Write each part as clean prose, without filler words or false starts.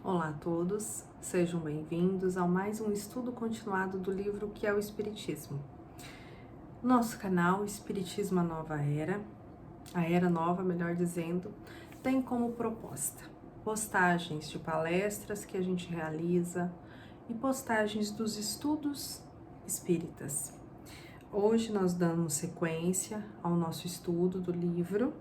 Olá a todos, sejam bem-vindos a mais um estudo continuado do livro que é o Espiritismo. Nosso canal Espiritismo a Nova Era, a Era Nova, melhor dizendo, tem como proposta postagens de palestras que a gente realiza e postagens dos estudos espíritas. Hoje nós damos sequência ao nosso estudo do livro,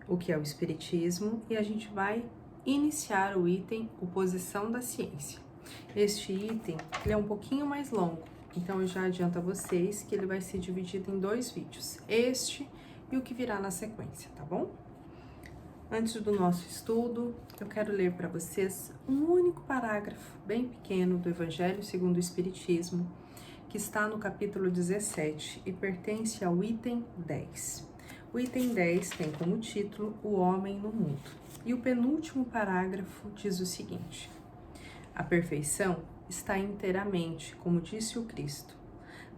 o que é o Espiritismo, e a gente vai iniciar o item Oposição da Ciência. Este item ele é um pouquinho mais longo, então eu já adianto a vocês que ele vai ser dividido em 2 vídeos, este e o que virá na sequência, tá bom? Antes do nosso estudo, eu quero ler para vocês um único parágrafo bem pequeno do Evangelho segundo o Espiritismo, que está no capítulo 17 e pertence ao item 10. O item 10 tem como título O Homem no Mundo. E o penúltimo parágrafo diz o seguinte: a perfeição está inteiramente, como disse o Cristo,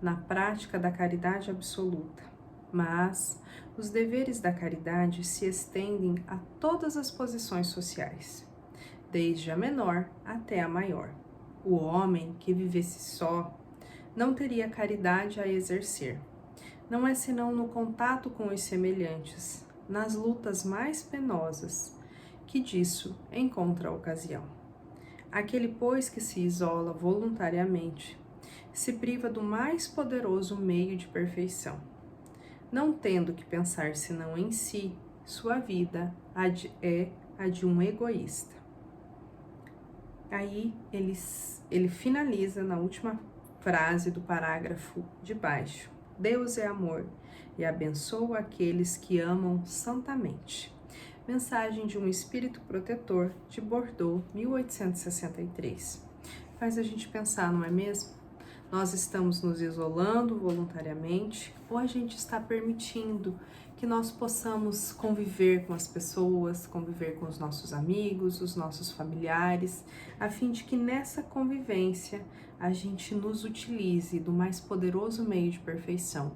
na prática da caridade absoluta, mas os deveres da caridade se estendem a todas as posições sociais, desde a menor até a maior. O homem que vivesse só não teria caridade a exercer. Não é senão no contato com os semelhantes, nas lutas mais penosas, que disso encontra a ocasião. Aquele, pois, que se isola voluntariamente, se priva do mais poderoso meio de perfeição. Não tendo que pensar senão em si, sua vida é a de um egoísta. Aí ele finaliza na última frase do parágrafo de baixo: Deus é amor e abençoa aqueles que amam santamente. Mensagem de um espírito protetor de Bordeaux, 1863. Faz a gente pensar, não é mesmo? Nós estamos nos isolando voluntariamente ou a gente está permitindo que nós possamos conviver com as pessoas, conviver com os nossos amigos, os nossos familiares, a fim de que nessa convivência a gente nos utilize do mais poderoso meio de perfeição,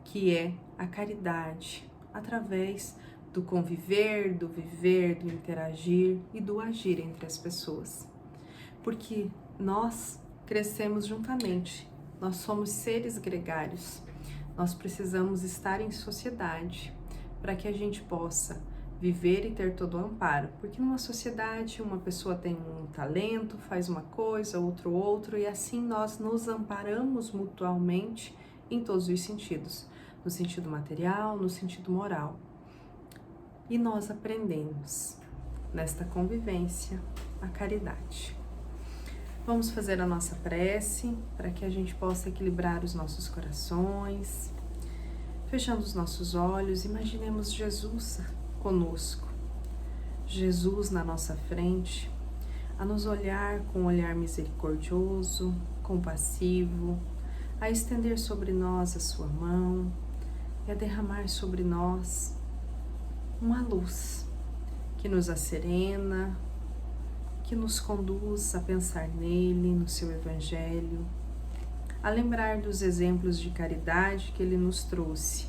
que é a caridade, através do conviver, do viver, do interagir e do agir entre as pessoas. Porque nós crescemos juntamente, nós somos seres gregários, nós precisamos estar em sociedade para que a gente possa viver e ter todo o amparo. Porque numa sociedade uma pessoa tem um talento, faz uma coisa, outro, e assim nós nos amparamos mutuamente em todos os sentidos, no sentido material, no sentido moral. E nós aprendemos nesta convivência a caridade. Vamos fazer a nossa prece para que a gente possa equilibrar os nossos corações. Fechando os nossos olhos, imaginemos Jesus conosco, Jesus na nossa frente, a nos olhar com um olhar misericordioso, compassivo, a estender sobre nós a sua mão e a derramar sobre nós uma luz que nos acerena, que nos conduz a pensar nele, no seu Evangelho, a lembrar dos exemplos de caridade que ele nos trouxe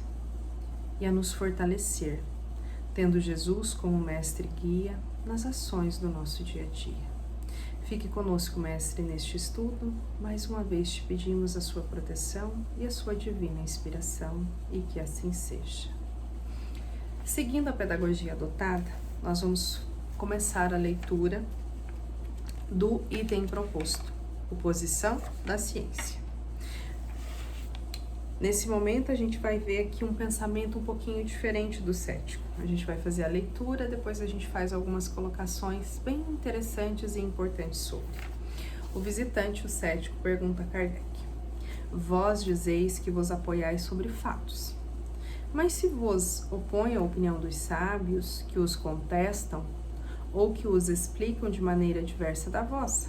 e a nos fortalecer, tendo Jesus como mestre e guia nas ações do nosso dia a dia. Fique conosco, mestre, neste estudo. Mais uma vez te pedimos a sua proteção e a sua divina inspiração, e que assim seja. Seguindo a pedagogia adotada, nós vamos começar a leitura do item proposto, Oposição da Ciência. Nesse momento a gente vai ver aqui um pensamento um pouquinho diferente do cético. A gente vai fazer a leitura, depois a gente faz algumas colocações bem interessantes e importantes sobre. O visitante, o cético, pergunta a Kardec: vós dizeis que vos apoiais sobre fatos. Mas se vos opõe à opinião dos sábios, que os contestam, ou que os explicam de maneira diversa da vossa,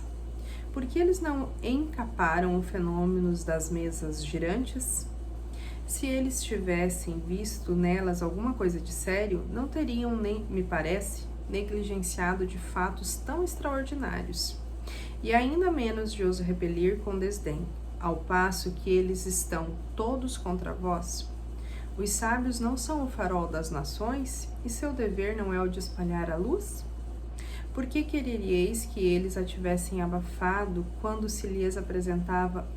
por que eles não encaparam os fenômenos das mesas girantes? Se eles tivessem visto nelas alguma coisa de sério, não teriam, nem, me parece, negligenciado de fatos tão extraordinários, e ainda menos de os repelir com desdém, ao passo que eles estão todos contra vós. Os sábios não são o farol das nações, e seu dever não é o de espalhar a luz? Por que quereríeis que eles a tivessem abafado quando se lhes apresentava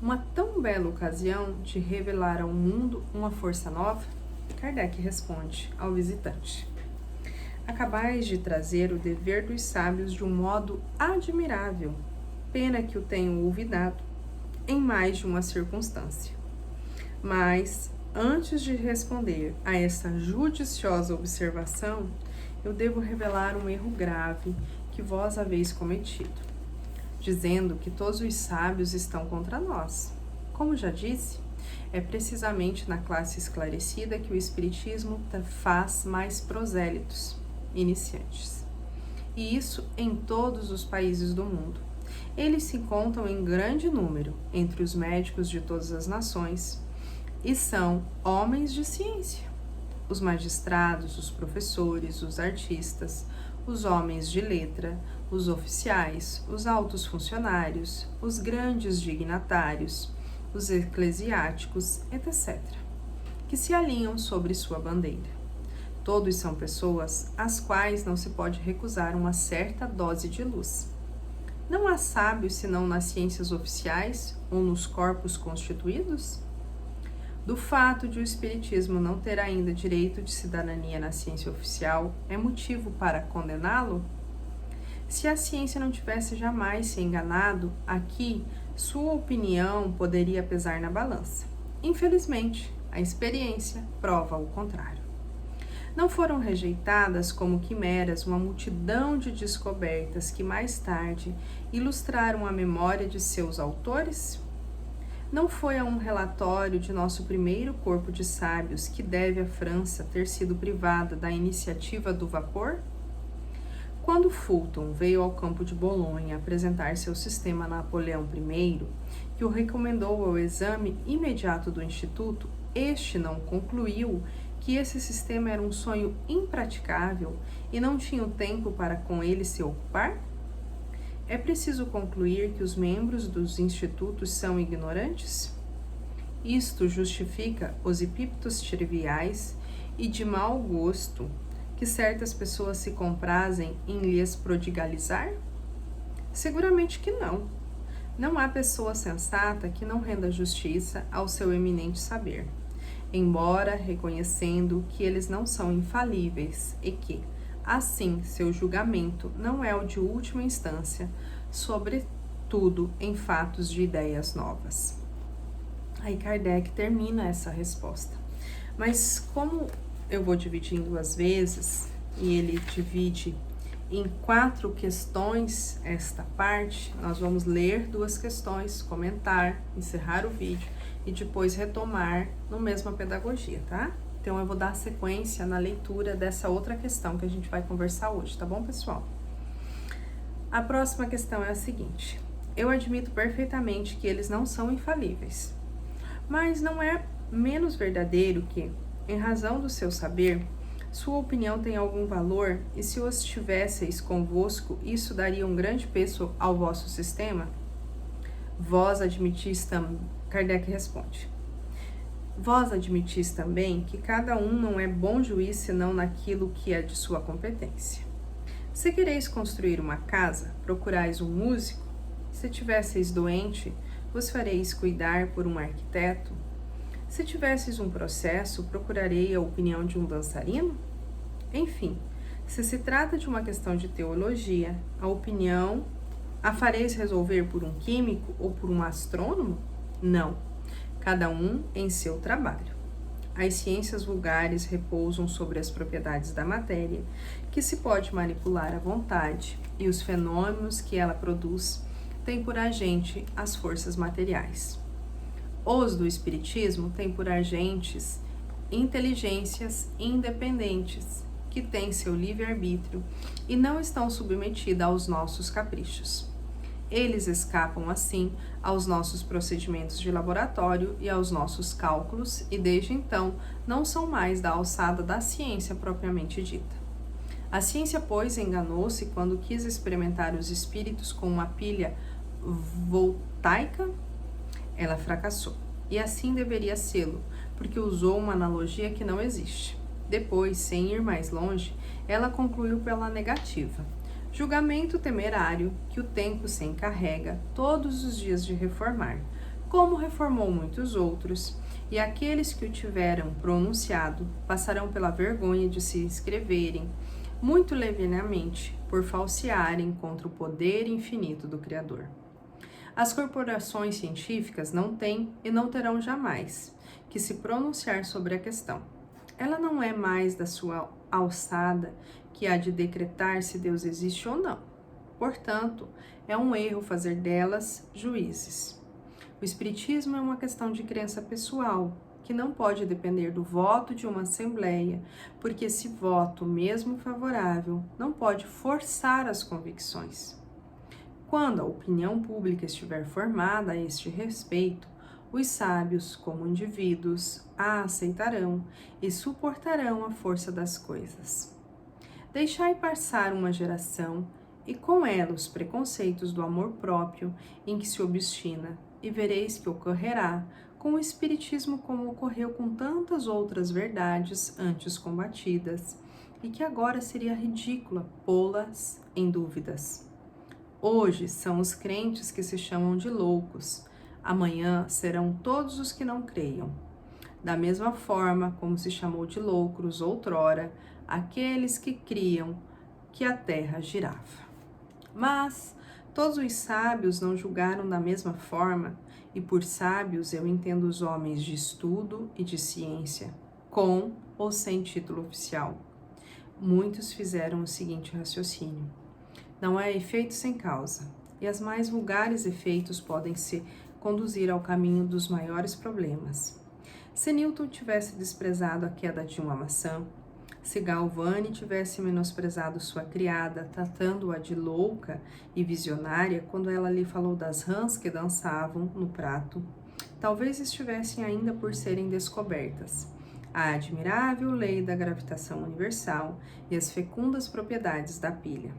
uma tão bela ocasião de revelar ao mundo uma força nova? Kardec responde ao visitante: acabais de trazer o dever dos sábios de um modo admirável. Pena que o tenho olvidado em mais de uma circunstância. Mas, antes de responder a essa judiciosa observação, eu devo revelar um erro grave que vós haveis cometido, dizendo que todos os sábios estão contra nós. Como já disse, é precisamente na classe esclarecida que o Espiritismo faz mais prosélitos, iniciantes. E isso em todos os países do mundo. Eles se contam em grande número entre os médicos de todas as nações e são homens de ciência. Os magistrados, os professores, os artistas, os homens de letra, os oficiais, os altos funcionários, os grandes dignatários, os eclesiásticos, etc., que se alinham sobre sua bandeira. Todos são pessoas às quais não se pode recusar uma certa dose de luz. Não há sábios senão nas ciências oficiais ou nos corpos constituídos? Do fato de o Espiritismo não ter ainda direito de cidadania na ciência oficial é motivo para condená-lo? Se a ciência não tivesse jamais se enganado, aqui sua opinião poderia pesar na balança. Infelizmente, a experiência prova o contrário. Não foram rejeitadas como quimeras uma multidão de descobertas que mais tarde ilustraram a memória de seus autores? Não foi a um relatório de nosso primeiro corpo de sábios que deve a França ter sido privada da iniciativa do vapor? Quando Fulton veio ao campo de Bolonha apresentar seu sistema a Napoleão I, que o recomendou ao exame imediato do Instituto, este não concluiu que esse sistema era um sonho impraticável e não tinha o tempo para com ele se ocupar? É preciso concluir que os membros dos institutos são ignorantes? Isto justifica os epítetos triviais e de mau gosto que certas pessoas se comprazem em lhes prodigalizar? Seguramente que não. Não há pessoa sensata que não renda justiça ao seu eminente saber, embora reconhecendo que eles não são infalíveis e que, assim, seu julgamento não é o de última instância, sobretudo em fatos de ideias novas. Aí Kardec termina essa resposta. Mas como eu vou dividir em 2 vezes, e ele divide em 4 questões esta parte, nós vamos ler 2 questões, comentar, encerrar o vídeo e depois retomar no mesma pedagogia, tá? Então, eu vou dar sequência na leitura dessa outra questão que a gente vai conversar hoje, tá bom, pessoal? A próxima questão é a seguinte: eu admito perfeitamente que eles não são infalíveis, mas não é menos verdadeiro que, em razão do seu saber, sua opinião tem algum valor e se os tivesseis convosco, isso daria um grande peso ao vosso sistema? Vós admitis também, Kardec responde, vós admitis também que cada um não é bom juiz senão naquilo que é de sua competência. Se quereis construir uma casa, procurais um músico? Se tivesseis doente, vos fareis cuidar por um arquiteto? Se tivesseis um processo, procurarei a opinião de um dançarino? Enfim, se trata de uma questão de teologia, a opinião a fareis resolver por um químico ou por um astrônomo? Não. Cada um em seu trabalho. As ciências vulgares repousam sobre as propriedades da matéria, que se pode manipular à vontade, e os fenômenos que ela produz têm por agente as forças materiais. Os do Espiritismo têm por agentes inteligências independentes, que têm seu livre-arbítrio e não estão submetidas aos nossos caprichos. Eles escapam, assim, aos nossos procedimentos de laboratório e aos nossos cálculos e, desde então, não são mais da alçada da ciência propriamente dita. A ciência, pois, enganou-se quando quis experimentar os espíritos com uma pilha voltaica. Ela fracassou, e assim deveria sê-lo, porque usou uma analogia que não existe. Depois, sem ir mais longe, ela concluiu pela negativa. Julgamento temerário que o tempo se encarrega todos os dias de reformar, como reformou muitos outros, e aqueles que o tiveram pronunciado passarão pela vergonha de se escreverem muito levianamente por falsearem contra o poder infinito do Criador. As corporações científicas não têm e não terão jamais que se pronunciar sobre a questão. Ela não é mais da sua alçada que há de decretar se Deus existe ou não. Portanto, é um erro fazer delas juízes. O Espiritismo é uma questão de crença pessoal, que não pode depender do voto de uma assembleia, porque esse voto, mesmo favorável, não pode forçar as convicções. Quando a opinião pública estiver formada a este respeito, os sábios, como indivíduos, a aceitarão e suportarão a força das coisas. Deixai passar uma geração e com ela os preconceitos do amor próprio em que se obstina, e vereis que ocorrerá com o Espiritismo como ocorreu com tantas outras verdades antes combatidas, e que agora seria ridícula pô-las em dúvidas. Hoje são os crentes que se chamam de loucos, amanhã serão todos os que não creiam. Da mesma forma como se chamou de loucos outrora aqueles que criam que a terra girava. Mas todos os sábios não julgaram da mesma forma, e por sábios eu entendo os homens de estudo e de ciência, com ou sem título oficial. Muitos fizeram o seguinte raciocínio: não há efeito sem causa, e as mais vulgares efeitos podem se conduzir ao caminho dos maiores problemas. Se Newton tivesse desprezado a queda de uma maçã, se Galvani tivesse menosprezado sua criada, tratando-a de louca e visionária quando ela lhe falou das rãs que dançavam no prato, talvez estivessem ainda por serem descobertas a admirável lei da gravitação universal e as fecundas propriedades da pilha.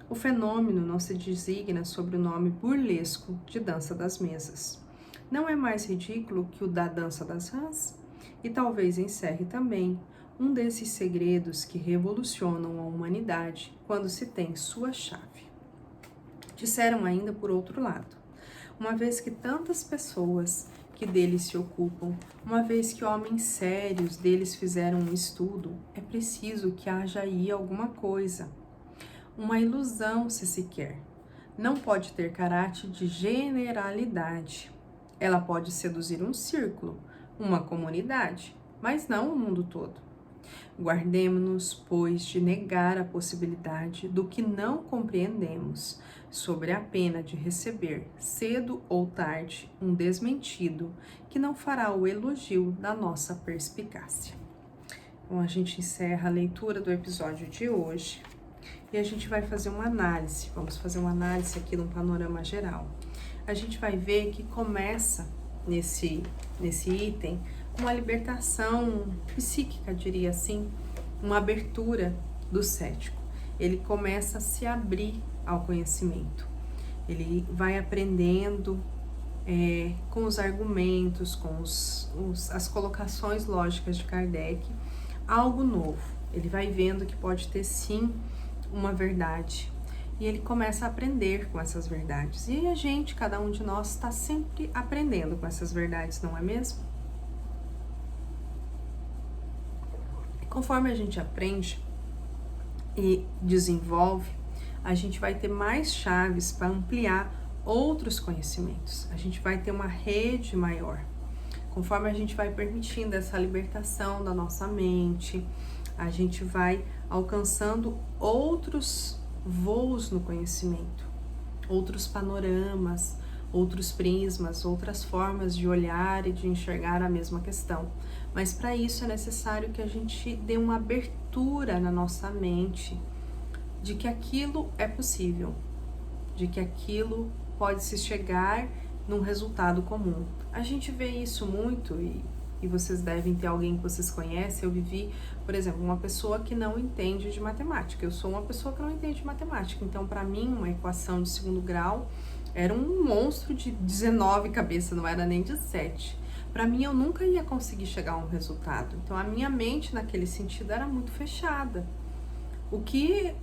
O fenômeno não se designa sob o nome burlesco de dança das mesas. Não é mais ridículo que o da dança das rãs? E talvez encerre também um desses segredos que revolucionam a humanidade quando se tem sua chave. Disseram ainda por outro lado: uma vez que tantas pessoas que deles se ocupam, uma vez que homens sérios deles fizeram um estudo, é preciso que haja aí alguma coisa. Uma ilusão, se quer. Não pode ter caráter de generalidade. Ela pode seduzir um círculo, uma comunidade, mas não o mundo todo. Guardemo-nos, pois, de negar a possibilidade do que não compreendemos, sobre a pena de receber, cedo ou tarde, um desmentido que não fará o elogio da nossa perspicácia. Então, a gente encerra a leitura do episódio de hoje e a gente vai fazer uma análise. Vamos fazer uma análise aqui num panorama geral. A gente vai ver que começa nesse item uma libertação psíquica, diria assim, uma abertura do cético. Ele começa a se abrir ao conhecimento. Ele vai aprendendo com os argumentos, com as colocações lógicas de Kardec, algo novo. Ele vai vendo que pode ter sim uma verdade. E ele começa a aprender com essas verdades. E a gente, cada um de nós, está sempre aprendendo com essas verdades, não é mesmo? Conforme a gente aprende e desenvolve, a gente vai ter mais chaves para ampliar outros conhecimentos. A gente vai ter uma rede maior. Conforme a gente vai permitindo essa libertação da nossa mente, a gente vai alcançando outros voos no conhecimento, outros panoramas, outros prismas, outras formas de olhar e de enxergar a mesma questão. Mas para isso é necessário que a gente dê uma abertura na nossa mente de que aquilo é possível, de que aquilo pode se chegar num resultado comum. A gente vê isso muito e vocês devem ter alguém que vocês conhecem. Eu vivi, por exemplo, uma pessoa que não entende de matemática. Eu sou uma pessoa que não entende de matemática. Então, para mim, uma equação de segundo grau era um monstro de 19 cabeças, não era nem de 7. Para mim, eu nunca ia conseguir chegar a um resultado. Então, a minha mente, naquele sentido, era muito fechada. O que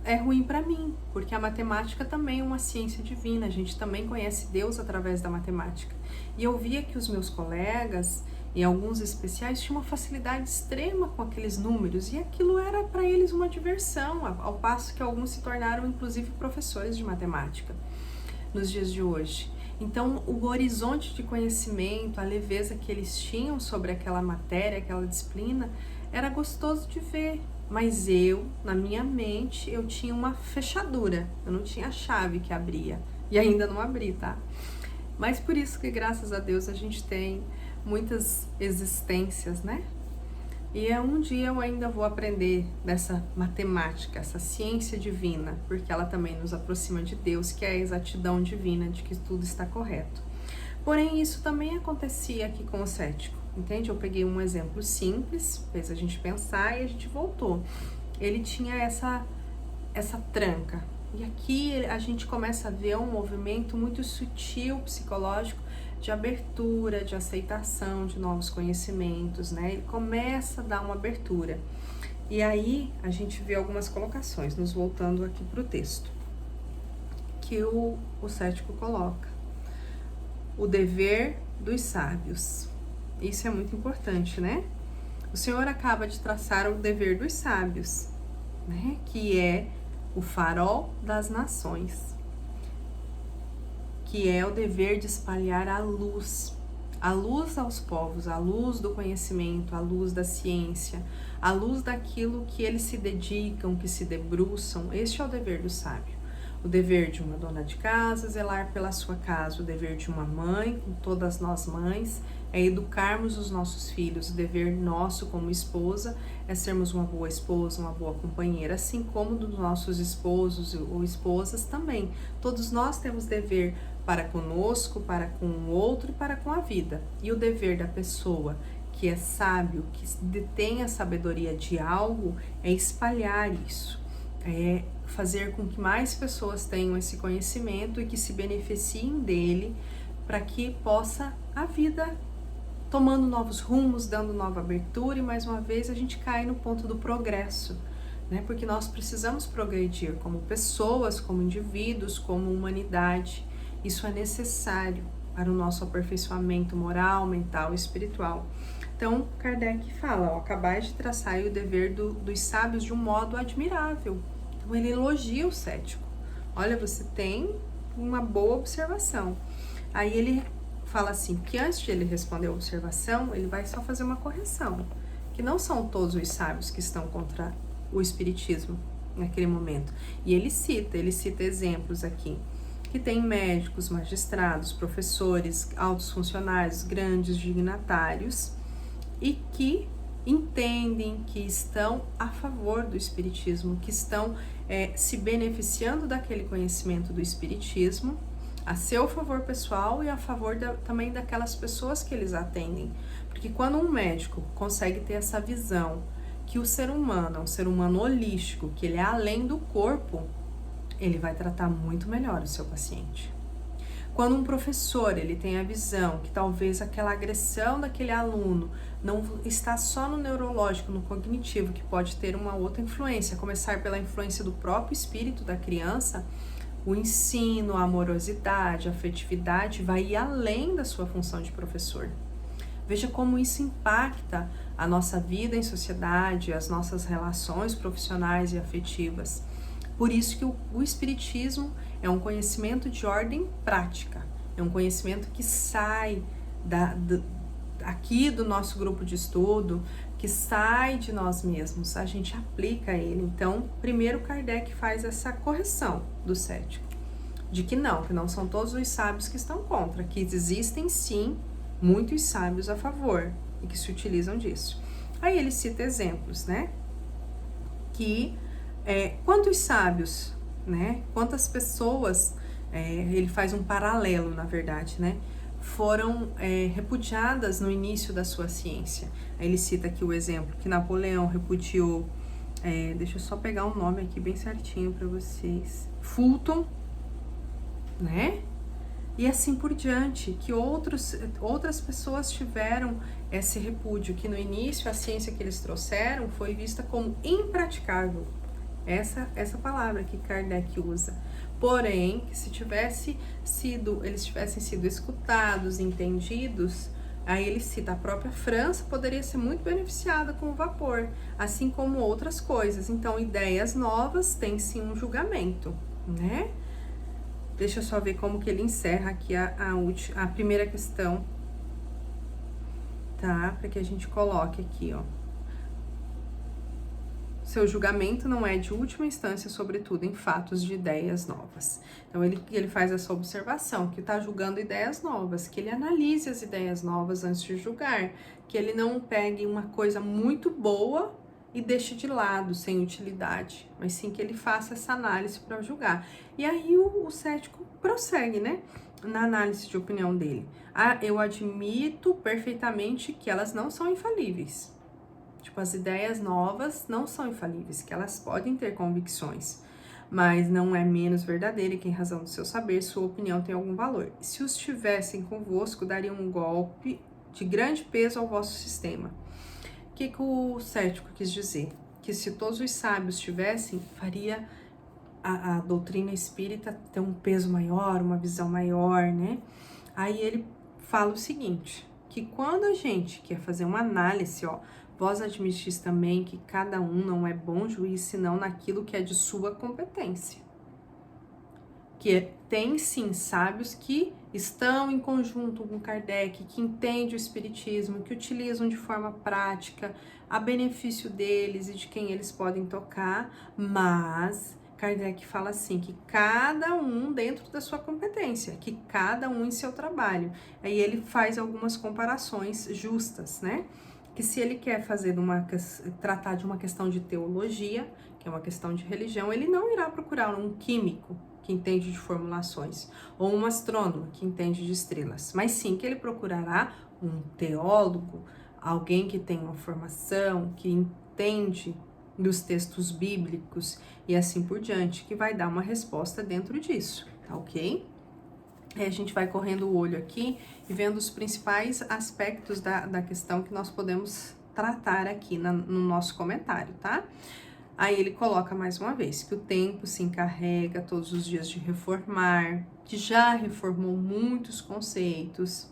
é ruim para mim, porque a matemática também é uma ciência divina, a gente também conhece Deus através da matemática. E eu via que os meus colegas, e alguns especiais, tinham uma facilidade extrema com aqueles números, e aquilo era para eles uma diversão, ao passo que alguns se tornaram inclusive professores de matemática nos dias de hoje. Então, o horizonte de conhecimento, a leveza que eles tinham sobre aquela matéria, aquela disciplina, era gostoso de ver. Mas eu, na minha mente, eu tinha uma fechadura, eu não tinha a chave que abria. E ainda não abri, tá? Mas por isso que, graças a Deus, a gente tem muitas existências, né? E um dia eu ainda vou aprender dessa matemática, essa ciência divina, porque ela também nos aproxima de Deus, que é a exatidão divina de que tudo está correto. Porém, isso também acontecia aqui com o cético, entende? Eu peguei um exemplo simples, fez a gente pensar e a gente voltou. Ele tinha essa tranca. E aqui a gente começa a ver um movimento muito sutil, psicológico, de abertura, de aceitação de novos conhecimentos, né? Ele começa a dar uma abertura. E aí a gente vê algumas colocações, nos voltando aqui para o texto, que o cético coloca. O dever dos sábios. Isso é muito importante, né? O Senhor acaba de traçar o dever dos sábios, né? Que é o farol das nações, que é o dever de espalhar a luz aos povos, a luz do conhecimento, a luz da ciência, a luz daquilo que eles se dedicam, que se debruçam. Este é o dever do sábio. O dever de uma dona de casa, zelar pela sua casa. O dever de uma mãe, com todas nós mães, é educarmos os nossos filhos. O dever nosso como esposa é sermos uma boa esposa, uma boa companheira, assim como dos nossos esposos ou esposas também. Todos nós temos dever para conosco, para com o outro e para com a vida. E o dever da pessoa que é sábio, que detém a sabedoria de algo, é espalhar isso, é fazer com que mais pessoas tenham esse conhecimento e que se beneficiem dele, para que possa a vida tomando novos rumos, dando nova abertura, e mais uma vez a gente cai no ponto do progresso, né? Porque nós precisamos progredir como pessoas, como indivíduos, como humanidade. Isso é necessário para o nosso aperfeiçoamento moral, mental e espiritual. Então, Kardec fala, acabais de traçar o dever dos sábios de um modo admirável. Então, ele elogia o cético. Olha, você tem uma boa observação. Aí ele fala assim, que antes de ele responder a observação, ele vai só fazer uma correção, que não são todos os sábios que estão contra o espiritismo naquele momento. E ele cita exemplos aqui, que tem médicos, magistrados, professores, altos funcionários, grandes dignatários, e que entendem que estão a favor do espiritismo, que estão se beneficiando daquele conhecimento do espiritismo, a seu favor pessoal e a favor também daquelas pessoas que eles atendem. Porque quando um médico consegue ter essa visão que o ser humano é um ser humano holístico, que ele é além do corpo, ele vai tratar muito melhor o seu paciente. Quando um professor ele tem a visão que talvez aquela agressão daquele aluno não está só no neurológico, no cognitivo, que pode ter uma outra influência, começar pela influência do próprio espírito da criança, o ensino, a amorosidade, a afetividade vai ir além da sua função de professor. Veja como isso impacta a nossa vida em sociedade, as nossas relações profissionais e afetivas. Por isso que o espiritismo é um conhecimento de ordem prática, é um conhecimento que sai aqui do nosso grupo de estudo, que sai de nós mesmos, a gente aplica ele. Então, primeiro Kardec faz essa correção do cético, de que não são todos os sábios que estão contra, que existem sim muitos sábios a favor e que se utilizam disso. Aí ele cita exemplos, né? Que quantos sábios, né? Quantas pessoas, ele faz um paralelo, na verdade, né? Foram repudiadas no início da sua ciência. Aí ele cita aqui o exemplo que Napoleão repudiou, deixa eu só pegar um nome aqui bem certinho para vocês, Fulton, né? E assim por diante, que outras pessoas tiveram esse repúdio, que no início a ciência que eles trouxeram foi vista como impraticável. Essa palavra que Kardec usa. Porém, que se eles tivessem sido escutados, entendidos, aí ele cita, a própria França poderia ser muito beneficiada com o vapor, assim como outras coisas. Então, ideias novas têm sim um julgamento, né? Deixa eu só ver como que ele encerra aqui a primeira questão, tá? Para que a gente coloque aqui, ó. Seu julgamento não é de última instância, sobretudo em fatos de ideias novas. Então, ele faz essa observação, que está julgando ideias novas, que ele analise as ideias novas antes de julgar, que ele não pegue uma coisa muito boa e deixe de lado, sem utilidade, mas sim que ele faça essa análise para julgar. E aí o cético prossegue, né, na análise de opinião dele. Eu admito perfeitamente que elas não são infalíveis. Tipo, as ideias novas não são infalíveis, que elas podem ter convicções, mas não é menos verdadeira que, em razão do seu saber, sua opinião tem algum valor. Se os tivessem convosco, dariam um golpe de grande peso ao vosso sistema. O que o cético quis dizer? Que se todos os sábios tivessem, faria a doutrina espírita ter um peso maior, uma visão maior, né? Aí ele fala o seguinte, que quando a gente quer fazer uma análise, ó, vós admitis também que cada um não é bom juiz, senão naquilo que é de sua competência. Que tem, sim, sábios que estão em conjunto com Kardec, que entendem o espiritismo, que utilizam de forma prática a benefício deles e de quem eles podem tocar, mas Kardec fala assim, que cada um dentro da sua competência, que cada um em seu trabalho. Aí ele faz algumas comparações justas, né? Que se ele quer tratar de uma questão de teologia, que é uma questão de religião, ele não irá procurar um químico que entende de formulações, ou um astrônomo que entende de estrelas, mas sim que ele procurará um teólogo, alguém que tem uma formação, que entende dos textos bíblicos e assim por diante, que vai dar uma resposta dentro disso, tá ok? A gente vai correndo o olho aqui e vendo os principais aspectos da questão que nós podemos tratar aqui no nosso comentário, tá? Aí ele coloca mais uma vez que o tempo se encarrega todos os dias de reformar, que já reformou muitos conceitos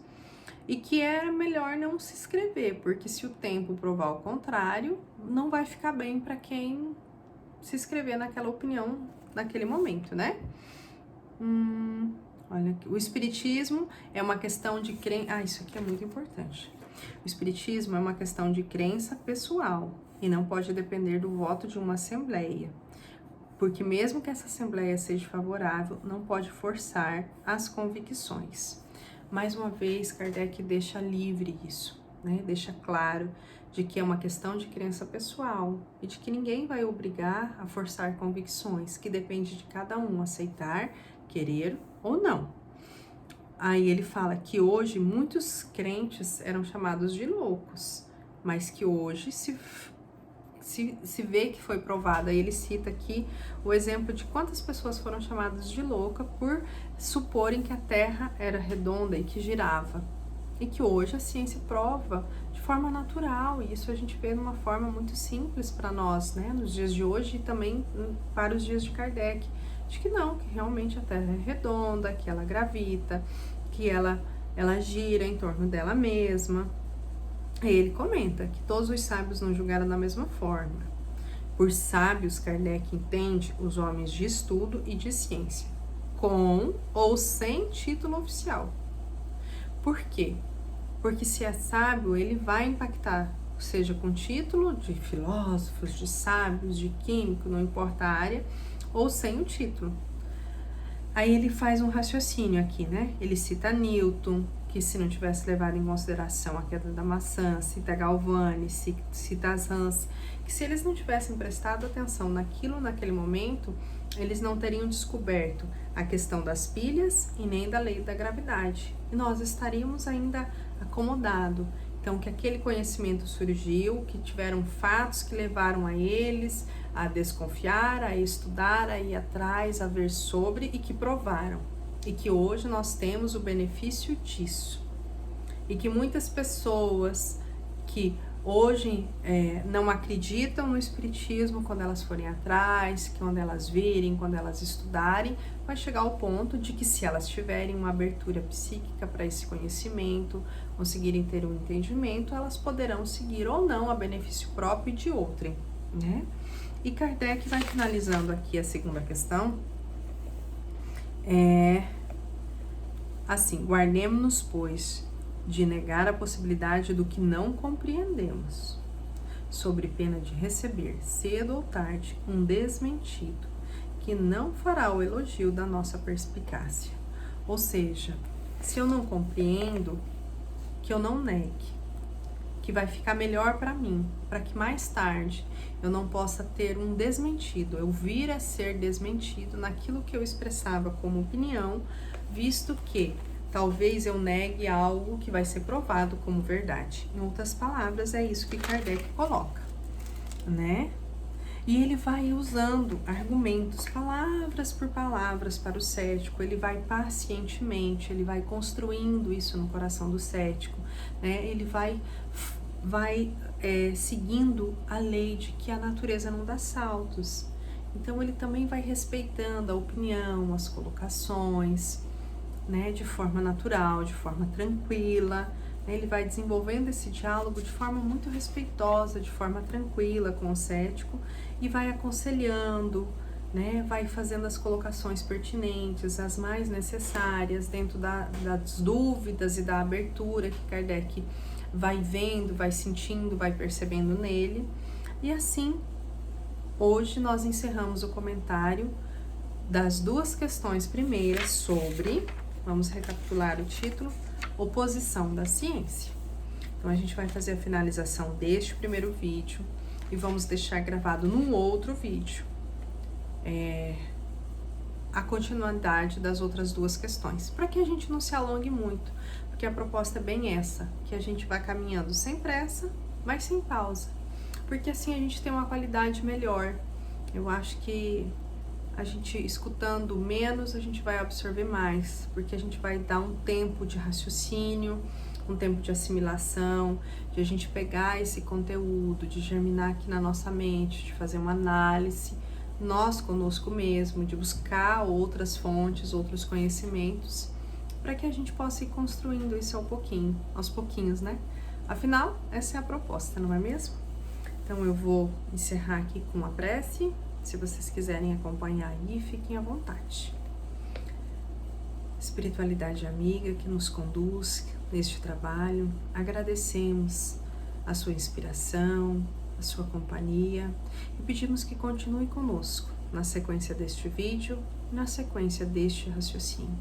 e que é melhor não se escrever, porque se o tempo provar o contrário, não vai ficar bem para quem se inscrever naquela opinião naquele momento, né? Olha aqui. O espiritismo é uma questão de crença. Isso aqui é muito importante. O espiritismo é uma questão de crença pessoal e não pode depender do voto de uma assembleia. Porque mesmo que essa assembleia seja favorável, não pode forçar as convicções. Mais uma vez, Kardec deixa livre isso, né? Deixa claro de que é uma questão de crença pessoal e de que ninguém vai obrigar a forçar convicções, que depende de cada um aceitar, querer ou não. Aí ele fala que hoje muitos crentes eram chamados de loucos, mas que hoje se vê que foi provado. Aí ele cita aqui o exemplo de quantas pessoas foram chamadas de louca por suporem que a Terra era redonda e que girava. E que hoje a ciência prova de forma natural, e isso a gente vê de uma forma muito simples para nós, né, nos dias de hoje e também para os dias de Kardec, de que não, que realmente a Terra é redonda, que ela gravita, que ela gira em torno dela mesma. E ele comenta que todos os sábios não julgaram da mesma forma. Por sábios, Kardec entende os homens de estudo e de ciência, com ou sem título oficial. Por quê? Porque se é sábio, ele vai impactar, seja com título de filósofos, de sábios, de químico, não importa a área, ou sem o título. Aí ele faz um raciocínio aqui, né? Ele cita Newton, que se não tivesse levado em consideração a queda da maçã, cita Galvani, cita Hans, que se eles não tivessem prestado atenção naquilo naquele momento, eles não teriam descoberto a questão das pilhas e nem da lei da gravidade. E nós estaríamos ainda acomodados. Então, que aquele conhecimento surgiu, que tiveram fatos que levaram a eles a desconfiar, a estudar, a ir atrás, a ver sobre e que provaram. E que hoje nós temos o benefício disso. E que muitas pessoas que hoje não acreditam no espiritismo quando elas forem atrás, que quando elas virem, quando elas estudarem, vai chegar ao ponto de que se elas tiverem uma abertura psíquica para esse conhecimento, conseguirem ter um entendimento, elas poderão seguir ou não a benefício próprio de outrem, né? E Kardec vai finalizando aqui a segunda questão. Assim, guardemos-nos, pois, de negar a possibilidade do que não compreendemos, sobre pena de receber, cedo ou tarde, um desmentido, que não fará o elogio da nossa perspicácia. Ou seja, se eu não compreendo, que eu não negue, que vai ficar melhor para mim, para que mais tarde eu não possa ter um desmentido, eu vir a ser desmentido naquilo que eu expressava como opinião, visto que talvez eu negue algo que vai ser provado como verdade. Em outras palavras, é isso que Kardec coloca, né? E ele vai usando argumentos, palavras por palavras para o cético, ele vai pacientemente, ele vai construindo isso no coração do cético, né? Ele vai seguindo a lei de que a natureza não dá saltos. Então ele também vai respeitando a opinião, as colocações, né, de forma natural, de forma tranquila, né? Ele vai desenvolvendo esse diálogo de forma muito respeitosa, de forma tranquila com o cético e vai aconselhando, né? Vai fazendo as colocações pertinentes, as mais necessárias dentro das dúvidas e da abertura que Kardec vai vendo, vai sentindo, vai percebendo nele. E assim, hoje nós encerramos o comentário das duas questões primeiras sobre, vamos recapitular o título, oposição da ciência. Então a gente vai fazer a finalização deste primeiro vídeo e vamos deixar gravado num outro vídeo a continuidade das outras duas questões, para que a gente não se alongue muito, porque a proposta é bem essa, que a gente vai caminhando sem pressa, mas sem pausa, porque assim a gente tem uma qualidade melhor. Eu acho que a gente escutando menos, a gente vai absorver mais, porque a gente vai dar um tempo de raciocínio, um tempo de assimilação, de a gente pegar esse conteúdo, de germinar aqui na nossa mente, de fazer uma análise, nós conosco mesmo, de buscar outras fontes, outros conhecimentos, para que a gente possa ir construindo isso aos pouquinhos, né? Afinal, essa é a proposta, não é mesmo? Então eu vou encerrar aqui com uma prece. Se vocês quiserem acompanhar aí, fiquem à vontade. Espiritualidade amiga que nos conduz neste trabalho, agradecemos a sua inspiração, a sua companhia e pedimos que continue conosco na sequência deste vídeo, na sequência deste raciocínio.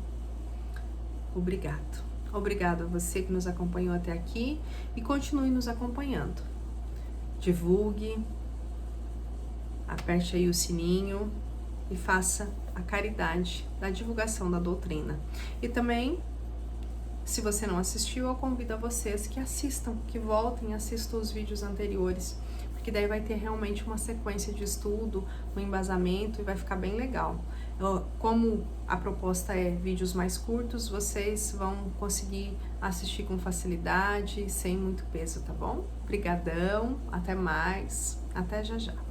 Obrigado. Obrigado a você que nos acompanhou até aqui e continue nos acompanhando. Divulgue, aperte aí o sininho e faça a caridade da divulgação da doutrina. E também, se você não assistiu, eu convido a vocês que assistam, que voltem e assistam os vídeos anteriores, porque daí vai ter realmente uma sequência de estudo, um embasamento e vai ficar bem legal. Como a proposta é vídeos mais curtos, vocês vão conseguir assistir com facilidade, sem muito peso, tá bom? Obrigadão, até mais, até já já.